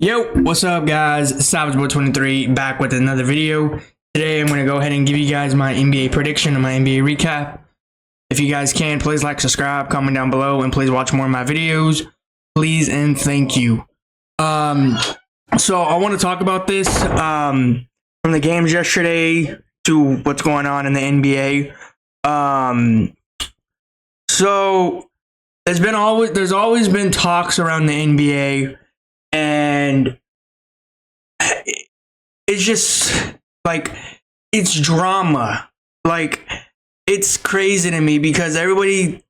Yo, what's up guys? SavageBoy23 back with another video. Today I'm going to go ahead and give you guys my NBA prediction and my NBA recap. If you guys can, please like, subscribe, comment down below, and please watch more of my videos. Please and thank you. So I want to talk about this from the games yesterday to what's going on in the NBA. So there's always been talks around the NBA. And it's just like, it's drama. Like, it's crazy to me because everybody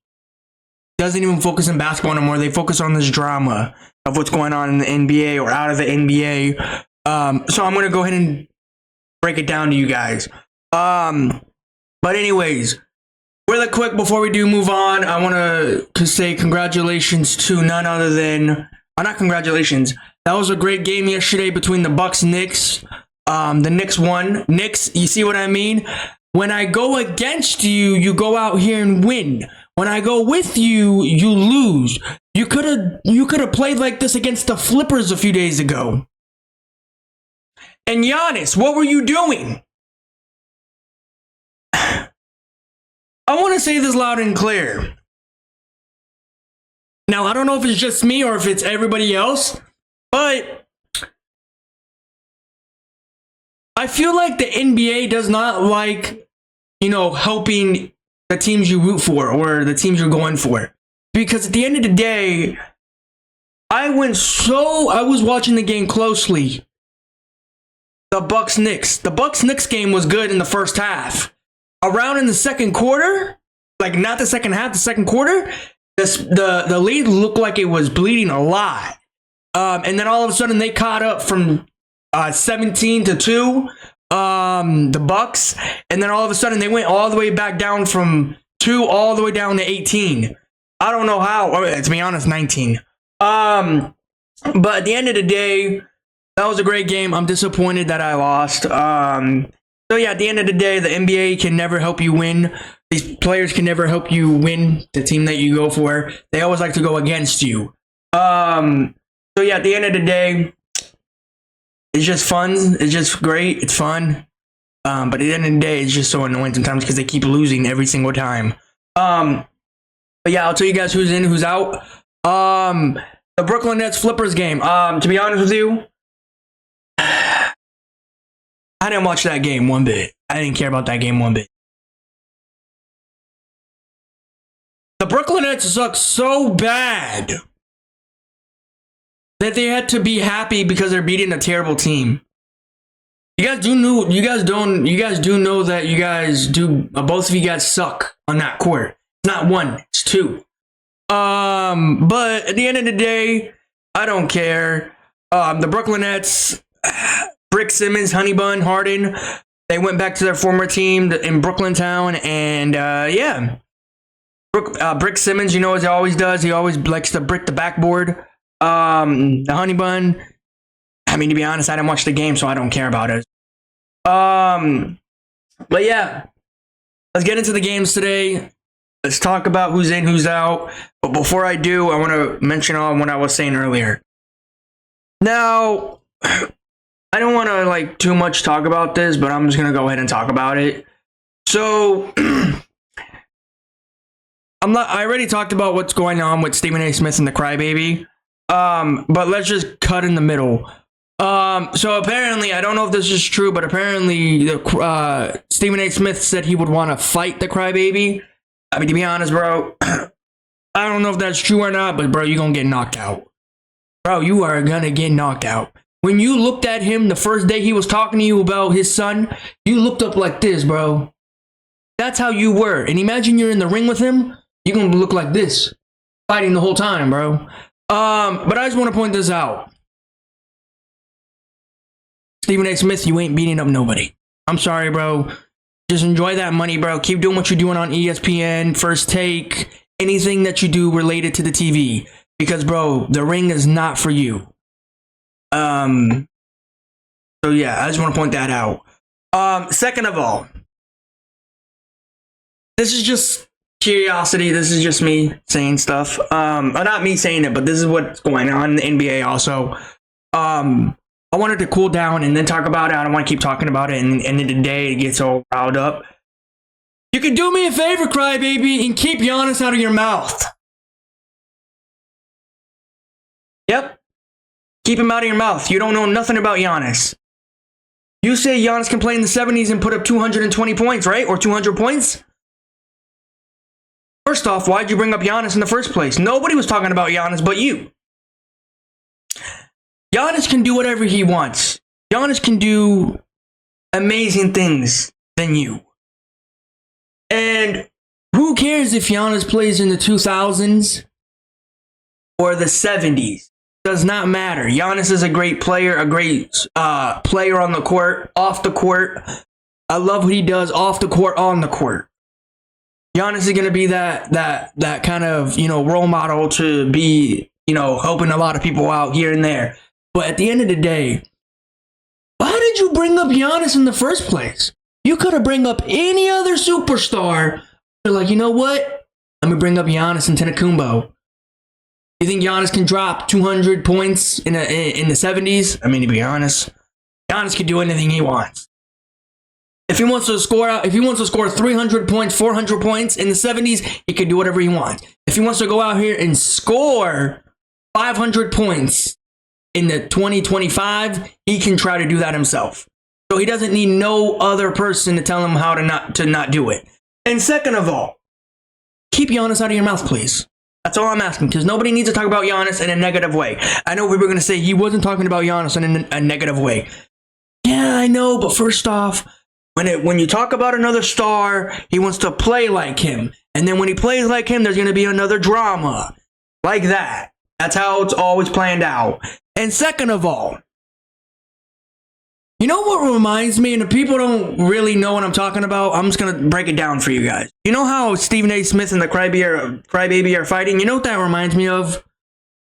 doesn't even focus on basketball anymore. They focus on this drama of what's going on in the NBA or out of the NBA. So I'm going to go ahead and break it down to you guys. But anyways, really quick before we do move on, I want to say congratulations to none other than... not congratulations. That was a great game yesterday between the Bucks and Knicks. The Knicks won. Knicks, you see what I mean? When I go against you, you go out here and win. When I go with you, you lose. You could have played like this against the Flippers a few days ago. And Giannis, what were you doing? I want to say this loud and clear. Now, I don't know if it's just me or if it's everybody else, but I feel like the NBA does not like, helping the teams you root for or the teams you're going for. Because at the end of the day, I was watching the game closely. The Bucks-Knicks. The Bucks-Knicks game was good in the first half. Around in the second quarter, like not the second half, the second quarter, the lead looked like it was bleeding a lot. And then all of a sudden they caught up from 17-2, the Bucks. And then all of a sudden they went all the way back down from 2 all the way down to 18. I don't know how, or to be honest, 19. But at the end of the day, that was a great game. I'm disappointed that I lost. So yeah, at the end of the day, the NBA can never help you win. These players can never help you win the team that you go for. They always like to go against you. So yeah, at the end of the day, it's just fun. It's just great. It's fun. But at the end of the day, it's just so annoying sometimes because they keep losing every single time. But yeah, I'll tell you guys who's in, who's out. The Brooklyn Nets Flippers game. To be honest with you, I didn't watch that game one bit. I didn't care about that game one bit. The Brooklyn Nets suck so bad that they had to be happy because they're beating a terrible team. You guys do know that you guys do. Both of you guys suck on that court. It's not one, it's two. But at the end of the day, I don't care. The Brooklyn Nets, Brick Simmons, Honey Bun, Harden, they went back to their former team in Brooklyn Town, and yeah. Brick Simmons, as he always does, he always likes to brick the backboard. The Honey Bun, I mean, to be honest, I didn't watch the game, so I don't care about it. But yeah, let's get into the games today. Let's talk about who's in, who's out. But before I do, I want to mention on what I was saying earlier. Now, I don't want to too much talk about this, but I'm just going to go ahead and talk about it. So... I already talked about what's going on with Stephen A. Smith and the Crybaby. But let's just cut in the middle. So apparently, I don't know if this is true, but apparently Stephen A. Smith said he would want to fight the Crybaby. I mean, to be honest, bro, I don't know if that's true or not, but bro, you're going to get knocked out. Bro, you are going to get knocked out. When you looked at him the first day he was talking to you about his son, you looked up like this, bro. That's how you were. And imagine you're in the ring with him. You're going to look like this, fighting the whole time, bro. But I just want to point this out. Stephen A. Smith, you ain't beating up nobody. I'm sorry, bro. Just enjoy that money, bro. Keep doing what you're doing on ESPN, First Take, anything that you do related to the TV. Because, bro, the ring is not for you. So, yeah, I just want to point that out. Second of all, this is just curiosity. This is just me saying stuff. Not me saying it, but this is what's going on in the NBA also. I wanted to cool down and then talk about it. I don't want to keep talking about it, and in the day it gets all riled up. You can do me a favor, crybaby, and keep Giannis out of your mouth. Yep. Keep him out of your mouth. You don't know nothing about Giannis. You say Giannis can play in the 70s and put up 220 points, right? Or 200 points? First off, why'd you bring up Giannis in the first place? Nobody was talking about Giannis but you. Giannis can do whatever he wants. Giannis can do amazing things than you. And who cares if Giannis plays in the 2000s or the 70s? Does not matter. Giannis is a great player, a great player on the court, off the court. I love what he does off the court, on the court. Giannis is going to be that kind of, role model to be, helping a lot of people out here and there. But at the end of the day, why did you bring up Giannis in the first place? You could have bring up any other superstar. You're like, you know what? Let me bring up Giannis Antetokounmpo. You think Giannis can drop 200 points in the 70s? I mean, to be honest, Giannis can do anything he wants. If he wants to score 300 points, 400 points in the 70s, he can do whatever he wants. If he wants to go out here and score 500 points in the 2025, he can try to do that himself. So he doesn't need no other person to tell him how to not do it. And second of all, keep Giannis out of your mouth, please. That's all I'm asking, because nobody needs to talk about Giannis in a negative way. I know we were going to say he wasn't talking about Giannis in a negative way. Yeah, I know, but first off, when you talk about another star, he wants to play like him. And then when he plays like him, there's going to be another drama. Like that. That's how it's always planned out. And second of all, you know what reminds me, and if people don't really know what I'm talking about, I'm just going to break it down for you guys. You know how Stephen A. Smith and the Crybaby are fighting? You know what that reminds me of?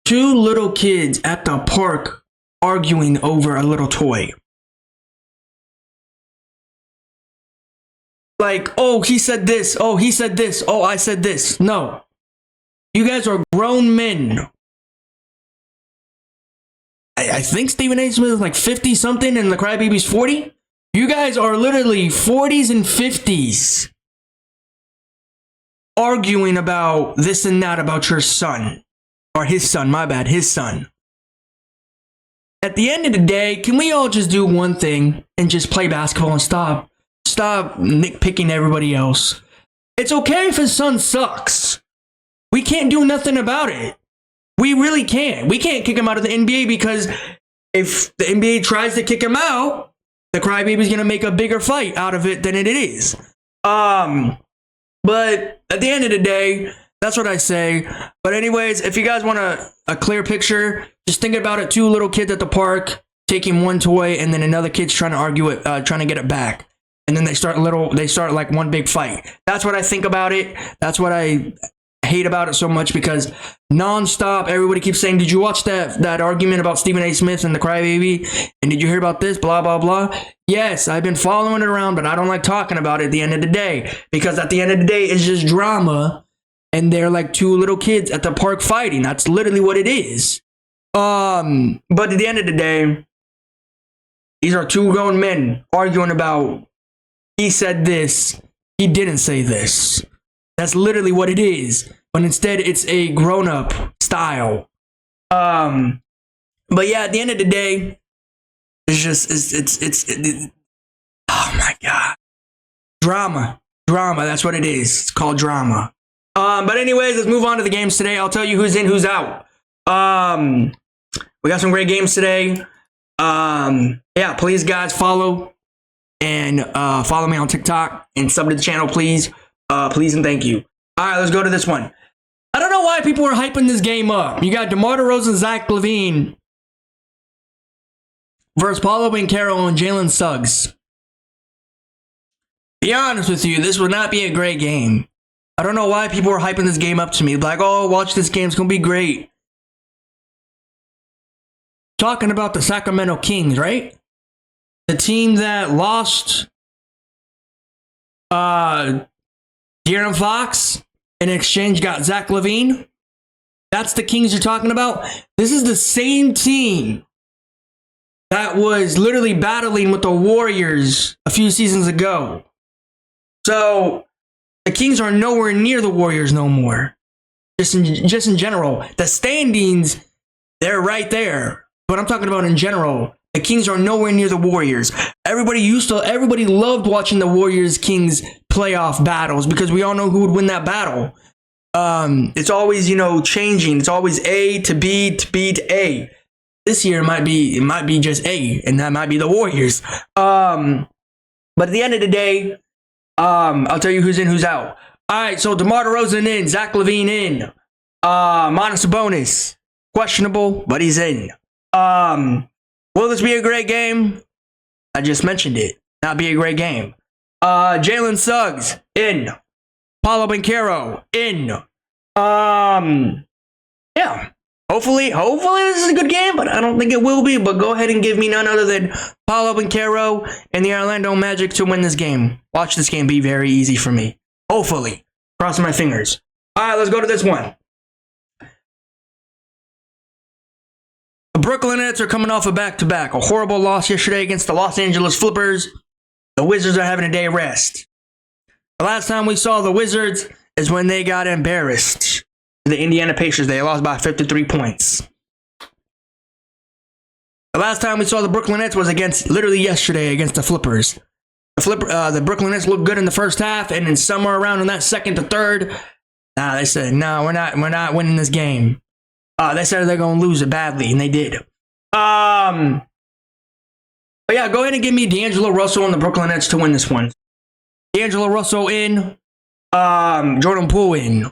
Two little kids at the park arguing over a little toy. Like, oh, he said this. Oh, he said this. Oh, I said this. No. You guys are grown men. I think Stephen A. Smith is like 50 something and the Crybaby's 40. You guys are literally 40s and 50s arguing about this and that about your son. Or his son, my bad, his son. At the end of the day, can we all just do one thing and just play basketball and stop nitpicking everybody else? It's okay if his son sucks. We can't do nothing about it. We really can't. We can't kick him out of the NBA because if the NBA tries to kick him out, the Crybaby's going to make a bigger fight out of it than it is. But at the end of the day, that's what I say. But anyways, if you guys want a clear picture, just think about it. Two little kids at the park taking one toy and then another kid's trying to argue it, trying to get it back. And then they start like one big fight. That's what I think about it. That's what I hate about it so much, because nonstop everybody keeps saying, did you watch that argument about Stephen A. Smith and the Crybaby? And did you hear about this? Blah, blah, blah. Yes, I've been following it around, but I don't like talking about it at the end of the day, because at the end of the day, it's just drama. And they're like two little kids at the park fighting. That's literally what it is. But at the end of the day, these are two grown men arguing about, he said this, he didn't say this. That's literally what it is. But instead, it's a grown-up style. But yeah, at the end of the day, it's just, oh my God. Drama. That's what it is. It's called drama. But anyways, let's move on to the games today. I'll tell you who's in, who's out. We got some great games today. Yeah, please guys, follow and follow me on TikTok and sub to the channel, please. Please and thank you. All right, let's go to this one. I don't know why people are hyping this game up. You got DeMar DeRozan, Zach LaVine versus Paolo Banchero and Jalen Suggs. Be honest with you, this would not be a great game. I don't know why people are hyping this game up to me. Like, oh, watch this game, it's going to be great. Talking about the Sacramento Kings, right? The team that lost De'Aaron Fox in exchange got Zach LaVine. That's the Kings you're talking about. This is the same team that was literally battling with the Warriors a few seasons ago. So the Kings are nowhere near the Warriors no more. Just in general, the standings, they're right there. But I'm talking about in general. The Kings are nowhere near the Warriors. Everybody loved watching the Warriors-Kings playoff battles because we all know who would win that battle. It's always, changing. It's always A to B to B to A. This year it might be just A, and that might be the Warriors. But at the end of the day, I'll tell you who's in, who's out. All right, so DeMar DeRozan in, Zach LaVine in, Domantas Sabonis questionable, but he's in. Will this be a great game? I just mentioned it. Not be a great game. Jalen Suggs in. Paolo Banchero in. Yeah. Hopefully this is a good game, but I don't think it will be. But go ahead and give me none other than Paolo Banchero and the Orlando Magic to win this game. Watch this game be very easy for me. Hopefully. Crossing my fingers. All right, let's go to this one. The Brooklyn Nets are coming off a back-to-back. A horrible loss yesterday against the Los Angeles Clippers. The Wizards are having a day of rest. The last time we saw the Wizards is when they got embarrassed. The Indiana Pacers, they lost by 53 points. The last time we saw the Brooklyn Nets was literally yesterday against the Flippers. The Brooklyn Nets looked good in the first half, and then somewhere around in that second to third, they said, no, we're not winning this game. They said they're going to lose it badly, and they did. But yeah, go ahead and give me D'Angelo Russell and the Brooklyn Nets to win this one. D'Angelo Russell in, Jordan Poole in.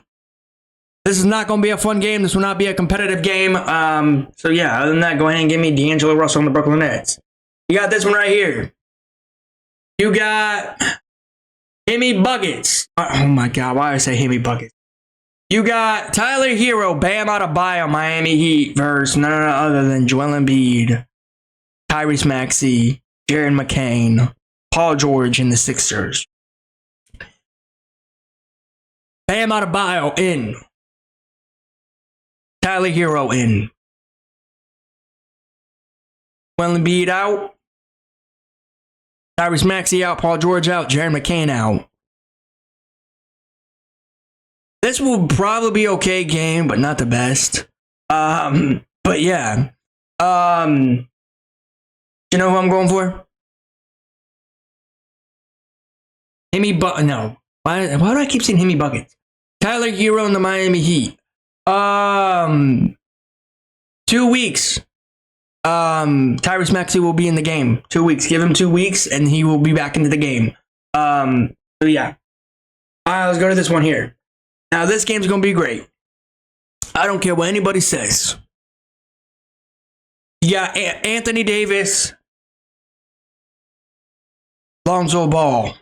This is not going to be a fun game. This will not be a competitive game. So yeah, other than that, go ahead and give me D'Angelo Russell and the Brooklyn Nets. You got this one right here. You got Hemi Buckets. Oh my God, why did I say Hemi Buckets? You got Tyler Hero, Bam Adebayo, Miami Heat versus none other than Joel Embiid, Tyrese Maxey, Jared McCain, Paul George, and the Sixers. Bam Adebayo in. Tyler Hero in. Joel Embiid out. Tyrese Maxey out, Paul George out, Jared McCain out. This will probably be okay game, but not the best. But yeah. You know who I'm going for? No. Why do I keep saying Hemi Buckets? Tyler Hero and the Miami Heat. 2 weeks. Tyrese Maxey will be in the game. 2 weeks. Give him 2 weeks and he will be back into the game. So yeah. Alright, let's go to this one here. Now this game's gonna be great. I don't care what anybody says. You got Anthony Davis, Lonzo Ball.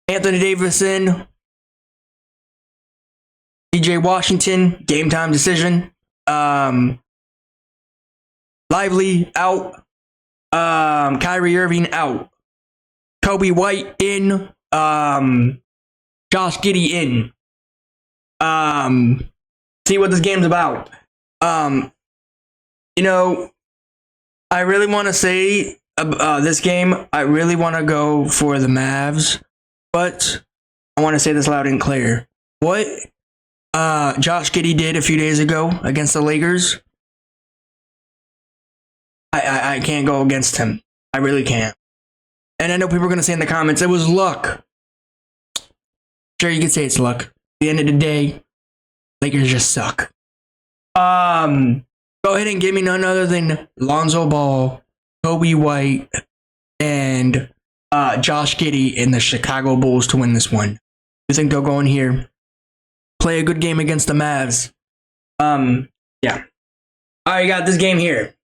Anthony Davis in. PJ Washington, game time decision. Lively out. Kyrie Irving out. Kobe White in. Josh Giddey in. See what this game's about. I really want to say this game, I really want to go for the Mavs, but I want to say this loud and clear. What Josh Giddey did a few days ago against the Lakers, I can't go against him. I really can't. And I know people are going to say in the comments, it was luck. Sure, you could say it's luck. At the end of the day, Lakers just suck. Go ahead and give me none other than Lonzo Ball, Kobe White, and Josh Giddey in the Chicago Bulls to win this one. You think they'll go in here, play a good game against the Mavs? Yeah. All right, you got this game here.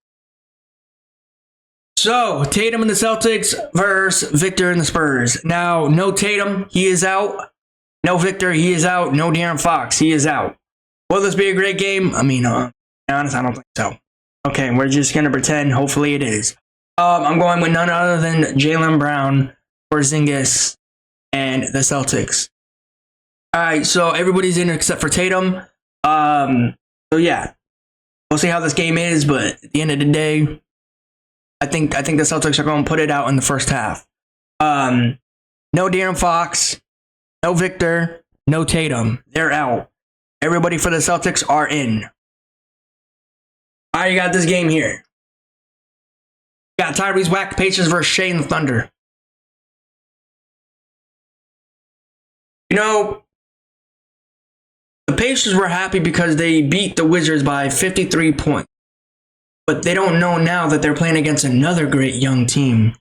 So, Tatum and the Celtics versus Victor and the Spurs. Now, no Tatum, he is out. No Victor, he is out. No De'Aaron Fox, he is out. Will this be a great game? I mean, to be honest, I don't think so. Okay, we're just going to pretend. Hopefully it is. I'm going with none other than Jaylen Brown, Porzingis, and the Celtics. All right, so everybody's in except for Tatum. So yeah. We'll see how this game is, but at the end of the day, I think the Celtics are going to put it out in the first half. No De'Aaron Fox, no Victor, no Tatum. They're out. Everybody for the Celtics are in. All right, you got this game here. You got Tyrese Whack, Pacers versus Shea and the Thunder. You know, the Pacers were happy because they beat the Wizards by 53 points. But they don't know now that they're playing against another great young team.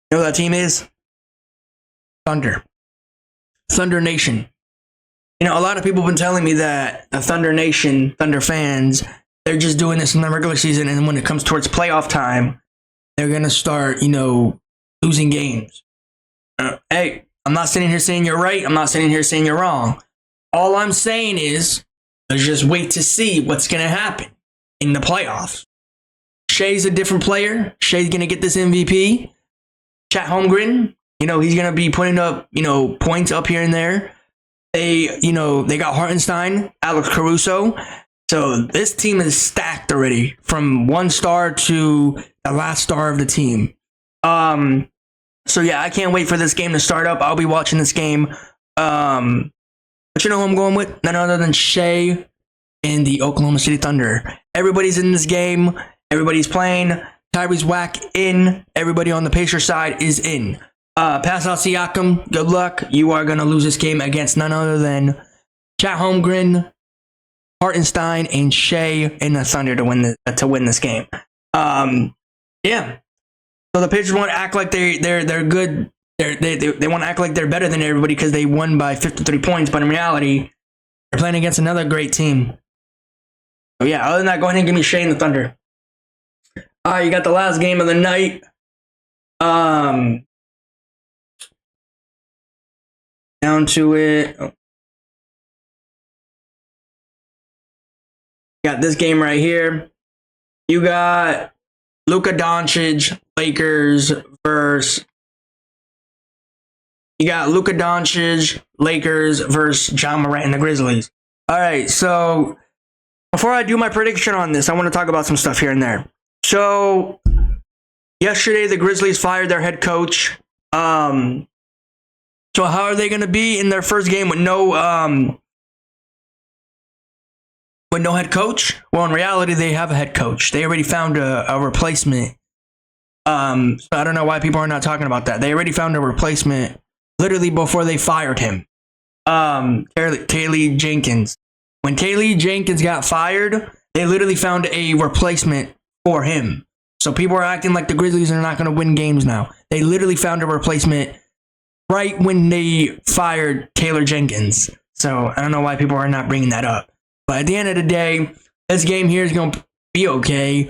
You know who that team is? Thunder. Thunder Nation. You know, a lot of people have been telling me that the Thunder Nation, Thunder fans, they're just doing this in the regular season, and when it comes towards playoff time, they're going to start, losing games. Hey, I'm not sitting here saying you're right. I'm not sitting here saying you're wrong. All I'm saying is, let's just wait to see what's going to happen in the playoffs. Shea's a different player. Shea's going to get this MVP. Chet Holmgren, he's going to be putting up, points up here and there. They got Hartenstein, Alex Caruso. So this team is stacked already from 1 star to the last star of the team. So yeah, I can't wait for this game to start up. I'll be watching this game. But you know who I'm going with? None other than Shea and the Oklahoma City Thunder. Everybody's in this game. Everybody's playing. Tyrese Whack in. Everybody on the Pacers side is in. Pascal Siakam, good luck. You are going to lose this game against none other than Chet Holmgren, Hartenstein, and Shea in the Thunder to win this game. Yeah. So the Pacers want to act like they're good. They want to act like they're better than everybody because they won by 53 points, but in reality, they're playing against another great team. So yeah, other than that, go ahead and give me Shea and the Thunder. All right, you got the last game of the night. Down to it. Got this game right here. You got Luka Doncic, Lakers versus. You got Luka Doncic, Lakers versus Ja Morant and the Grizzlies. All right, so before I do my prediction on this, I want to talk about some stuff here and there. So yesterday, the Grizzlies fired their head coach. So how are they going to be in their first game with no head coach? Well, in reality, they have a head coach. They already found a replacement. So I don't know why people are not talking about that. They already found a replacement literally before they fired him. Taylor Jenkins. When Taylor Jenkins got fired, they literally found a replacement for him. So people are acting like the Grizzlies are not going to win games now. They literally found a replacement right when they fired Taylor Jenkins. So I don't know why people are not bringing that up. But at the end of the day, this game here is going to be okay.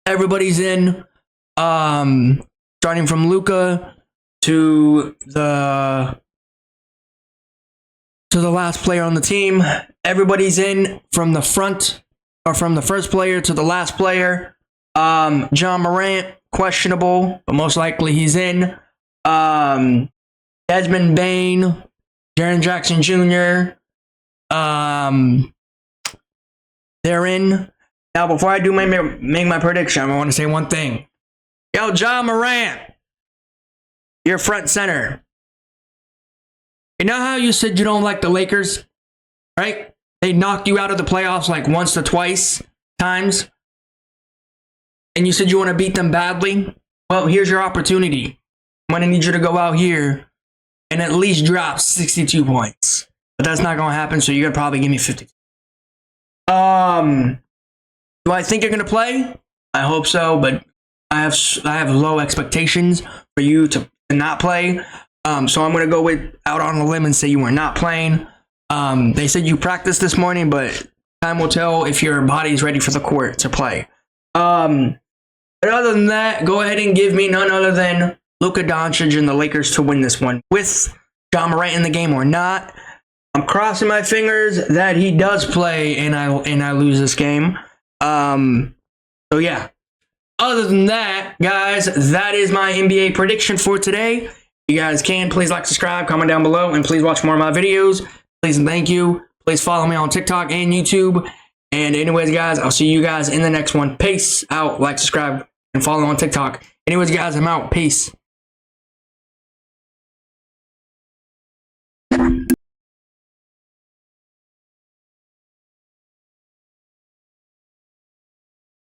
Everybody's in. Starting from Luka to the last player on the team. Everybody's in from the front, or from the first player to the last player. Ja Morant, questionable, but most likely he's in. Desmond Bane, Jaren Jackson Jr., they're in. Now, before I do make my prediction, I want to say one thing. Yo, Ja Morant, you're front center. You know how you said you don't like the Lakers, right? They knocked you out of the playoffs like once or twice times. And you said you want to beat them badly. Well, here's your opportunity. I'm going to need you to go out here and at least drop 62 points. But that's not going to happen, so you're going to probably give me 50. Do I think you're going to play? I hope so, but I have low expectations for you to not play. So I'm going to go out on a limb and say you are not playing. They said you practiced this morning, but time will tell if your body's ready for the court to play. But other than that, go ahead and give me none other than Luka Doncic and the Lakers to win this one. With Ja Morant in the game or not, I'm crossing my fingers that he does play and I lose this game. So yeah. Other than that, guys, that is my NBA prediction for today. You guys can please like, subscribe, comment down below, and please watch more of my videos. Please and thank you. Please follow me on TikTok and YouTube. And anyways, guys, I'll see you guys in the next one. Peace out. Like, subscribe, and follow on TikTok. Anyways, guys, I'm out. Peace.